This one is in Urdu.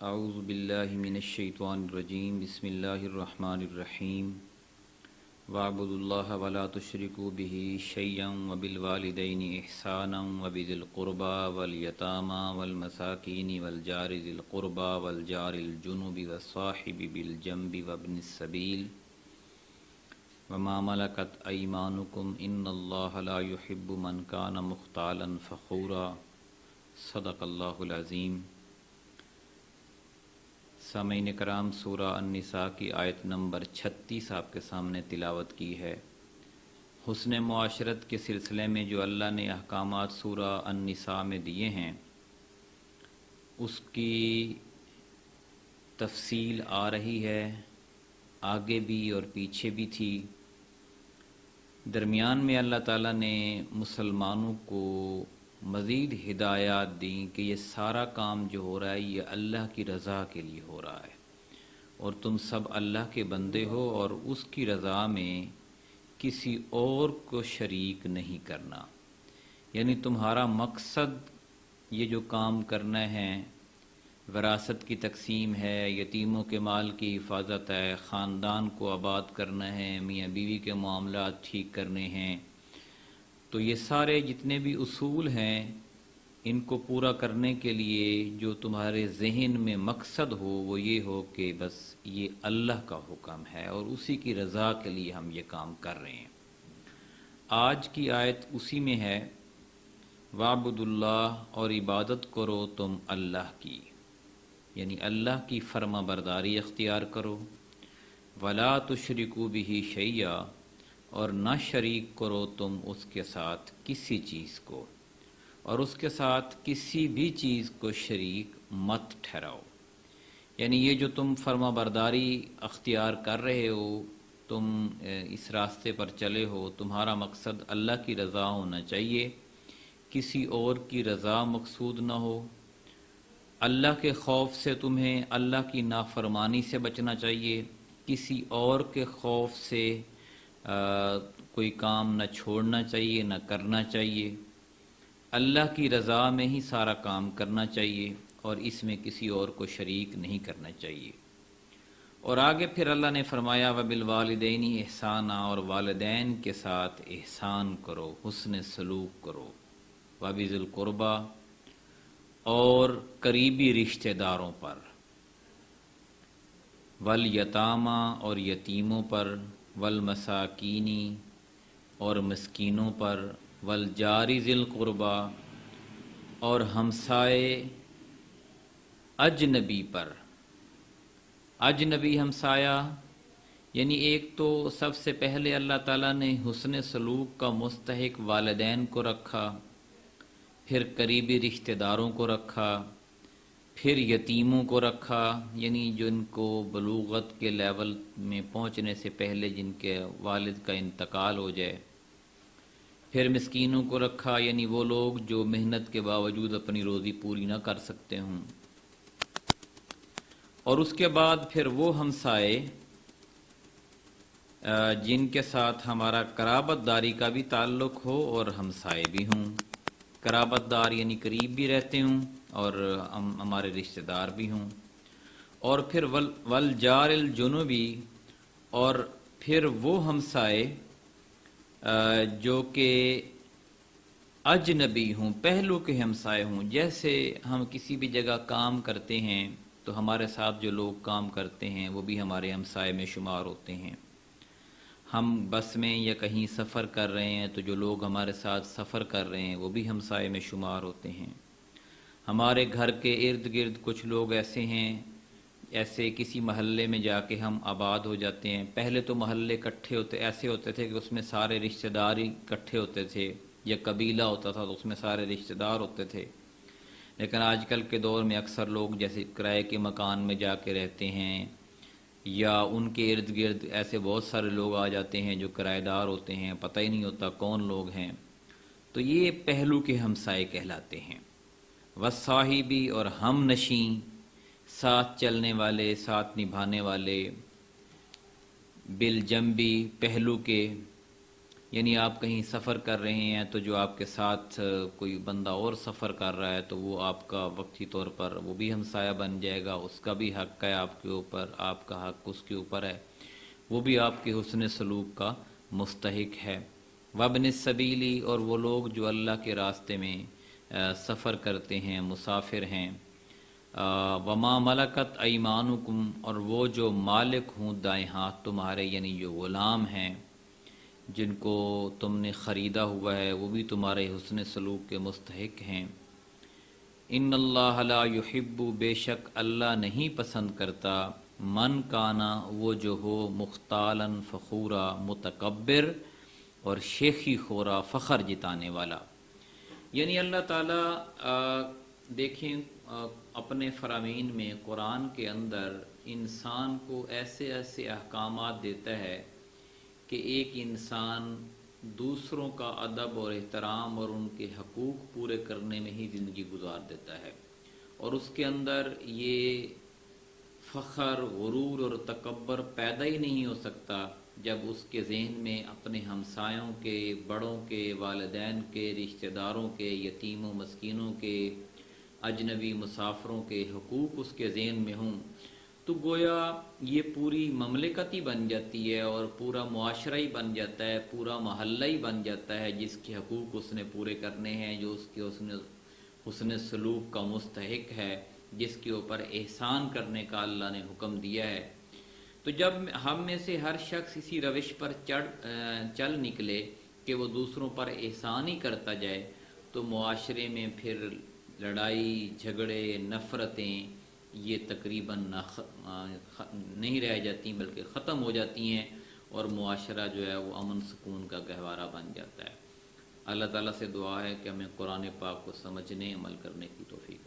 اعوذ باللہ من الشیطان الرجیم بسم اللہ الرحمن الرحیم واعبدوا اللہ ولا تشرکوا بہ شیئا وبالوالدین احسانا وبذی القربى والیتامى والمساکین والجار ذی القربى والجار الجنب والصاحب بالجنب وابن السبیل وما ملکت ایمانکم ان اللہ لا يحب من کان مختالا فخورا صدق اللہ العظیم۔ سامعین کرام، سورہ النساء کی آیت نمبر 36 آپ کے سامنے تلاوت کی ہے۔ حسن معاشرت کے سلسلے میں جو اللہ نے احکامات سورہ النساء میں دیے ہیں اس کی تفصیل آ رہی ہے، آگے بھی اور پیچھے بھی تھی۔ درمیان میں اللہ تعالیٰ نے مسلمانوں کو مزید ہدایات دیں کہ یہ سارا کام جو ہو رہا ہے یہ اللہ کی رضا کے لیے ہو رہا ہے، اور تم سب اللہ کے بندے ہو اور اس کی رضا میں کسی اور کو شریک نہیں کرنا۔ یعنی تمہارا مقصد یہ جو کام کرنا ہے، وراثت کی تقسیم ہے، یتیموں کے مال کی حفاظت ہے، خاندان کو آباد کرنا ہے، میاں بیوی کے معاملات ٹھیک کرنے ہیں، تو یہ سارے جتنے بھی اصول ہیں ان کو پورا کرنے کے لیے جو تمہارے ذہن میں مقصد ہو وہ یہ ہو کہ بس یہ اللہ کا حکم ہے اور اسی کی رضا کے لیے ہم یہ کام کر رہے ہیں۔ آج کی آیت اسی میں ہے، وَاعْبُدُوا اللَّهَ، اور عبادت کرو تم اللہ کی، یعنی اللہ کی فرما برداری اختیار کرو، وَلَا تُشْرِكُوا بِهِ شَيْئًا، اور نہ شریک کرو تم اس کے ساتھ کسی چیز کو، اور اس کے ساتھ کسی بھی چیز کو شریک مت ٹھہراؤ۔ یعنی یہ جو تم فرما برداری اختیار کر رہے ہو، تم اس راستے پر چلے ہو، تمہارا مقصد اللہ کی رضا ہونا چاہیے، کسی اور کی رضا مقصود نہ ہو۔ اللہ کے خوف سے تمہیں اللہ کی نافرمانی سے بچنا چاہیے، کسی اور کے خوف سے کوئی کام نہ چھوڑنا چاہیے نہ کرنا چاہیے، اللہ کی رضا میں ہی سارا کام کرنا چاہیے اور اس میں کسی اور کو شریک نہیں کرنا چاہیے۔ اور آگے پھر اللہ نے فرمایا وبالوالدین احسانا، اور والدین کے ساتھ احسان کرو، حسن سلوک کرو، وبذی القربی، اور قریبی رشتہ داروں پر، والیتامی، اور یتیموں پر، والمساکینی، اور مسکینوں پر، والجار ذی القربی، اور ہمسائے اجنبی پر۔ اجنبی ہمسایہ یعنی ایک تو سب سے پہلے اللہ تعالیٰ نے حسن سلوک کا مستحق والدین کو رکھا، پھر قریبی رشتہ داروں کو رکھا، پھر یتیموں کو رکھا، یعنی جن کو بلوغت کے لیول میں پہنچنے سے پہلے جن کے والد کا انتقال ہو جائے، پھر مسکینوں کو رکھا، یعنی وہ لوگ جو محنت کے باوجود اپنی روزی پوری نہ کر سکتے ہوں، اور اس کے بعد پھر وہ ہمسائے جن کے ساتھ ہمارا قرابت داری کا بھی تعلق ہو اور ہمسائے بھی ہوں، قرابت دار یعنی قریب بھی رہتے ہوں اور ہمارے رشتہ دار بھی ہوں، اور پھر والجار الجنبی، اور پھر وہ ہمسائے جو کہ اجنبی ہوں، پہلو کے ہمسائے ہوں۔ جیسے ہم کسی بھی جگہ کام کرتے ہیں تو ہمارے ساتھ جو لوگ کام کرتے ہیں وہ بھی ہمارے ہمسائے میں شمار ہوتے ہیں۔ ہم بس میں یا کہیں سفر کر رہے ہیں تو جو لوگ ہمارے ساتھ سفر کر رہے ہیں وہ بھی ہمسائے میں شمار ہوتے ہیں۔ ہمارے گھر کے ارد گرد کچھ لوگ ایسے ہیں، ایسے کسی محلے میں جا کے ہم آباد ہو جاتے ہیں۔ پہلے تو محلے اکٹھے ایسے ہوتے تھے کہ اس میں سارے رشتہ دار ہی اکٹھے ہوتے تھے، یا قبیلہ ہوتا تھا تو اس میں سارے رشتہ دار ہوتے تھے، لیکن آج کل کے دور میں اکثر لوگ جیسے کرائے کے مکان میں جا کے رہتے ہیں، یا ان کے ارد گرد ایسے بہت سارے لوگ آ جاتے ہیں جو کرائے دار ہوتے ہیں، پتہ ہی نہیں ہوتا کون لوگ ہیں، تو یہ پہلو کے ہمسائے کہلاتے ہیں۔ والصاحبی، اور ہم نشیں، ساتھ چلنے والے، ساتھ نبھانے والے، بالجنبی، پہلو کے، یعنی آپ کہیں سفر کر رہے ہیں تو جو آپ کے ساتھ کوئی بندہ اور سفر کر رہا ہے تو وہ آپ کا وقتی طور پر وہ بھی ہمسایہ بن جائے گا، اس کا بھی حق ہے آپ کے اوپر، آپ کا حق اس کے اوپر ہے، وہ بھی آپ کے حسن سلوک کا مستحق ہے۔ وابن السبیلی، اور وہ لوگ جو اللہ کے راستے میں سفر کرتے ہیں، مسافر ہیں۔ وما ملکت ایمانکم، اور وہ جو مالک ہوں دائیں ہاتھ تمہارے، یعنی جو غلام ہیں جن کو تم نے خریدا ہوا ہے، وہ بھی تمہارے حسن سلوک کے مستحق ہیں۔ ان اللہ لا یحب، بے شک اللہ نہیں پسند کرتا، من کانا، وہ جو ہو، مختالاً فخورا، متکبر اور شیخی خورا، فخر جتانے والا۔ یعنی اللہ تعالیٰ دیکھیں اپنے فرامین میں قرآن کے اندر انسان کو ایسے ایسے احکامات دیتا ہے کہ ایک انسان دوسروں کا ادب اور احترام اور ان کے حقوق پورے کرنے میں ہی زندگی گزار دیتا ہے، اور اس کے اندر یہ فخر، غرور اور تکبر پیدا ہی نہیں ہو سکتا جب اس کے ذہن میں اپنے ہمسایوں کے، بڑوں کے، والدین کے، رشتہ داروں کے، یتیموں مسکینوں کے، اجنبی مسافروں کے حقوق اس کے ذہن میں ہوں، تو گویا یہ پوری مملکت ہی بن جاتی ہے اور پورا معاشرہ ہی بن جاتا ہے، پورا محلہ ہی بن جاتا ہے جس کے حقوق اس نے پورے کرنے ہیں، جو اس کے حسن سلوک کا مستحق ہے، جس کے اوپر احسان کرنے کا اللہ نے حکم دیا ہے۔ تو جب ہم میں سے ہر شخص اسی روش پر چل نکلے کہ وہ دوسروں پر احسان ہی کرتا جائے، تو معاشرے میں پھر لڑائی جھگڑے نفرتیں یہ تقریباً نہیں رہ جاتی بلکہ ختم ہو جاتی ہیں، اور معاشرہ جو ہے وہ امن سکون کا گہوارہ بن جاتا ہے۔ اللہ تعالیٰ سے دعا ہے کہ ہمیں قرآن پاک کو سمجھنے، عمل کرنے کی توفیق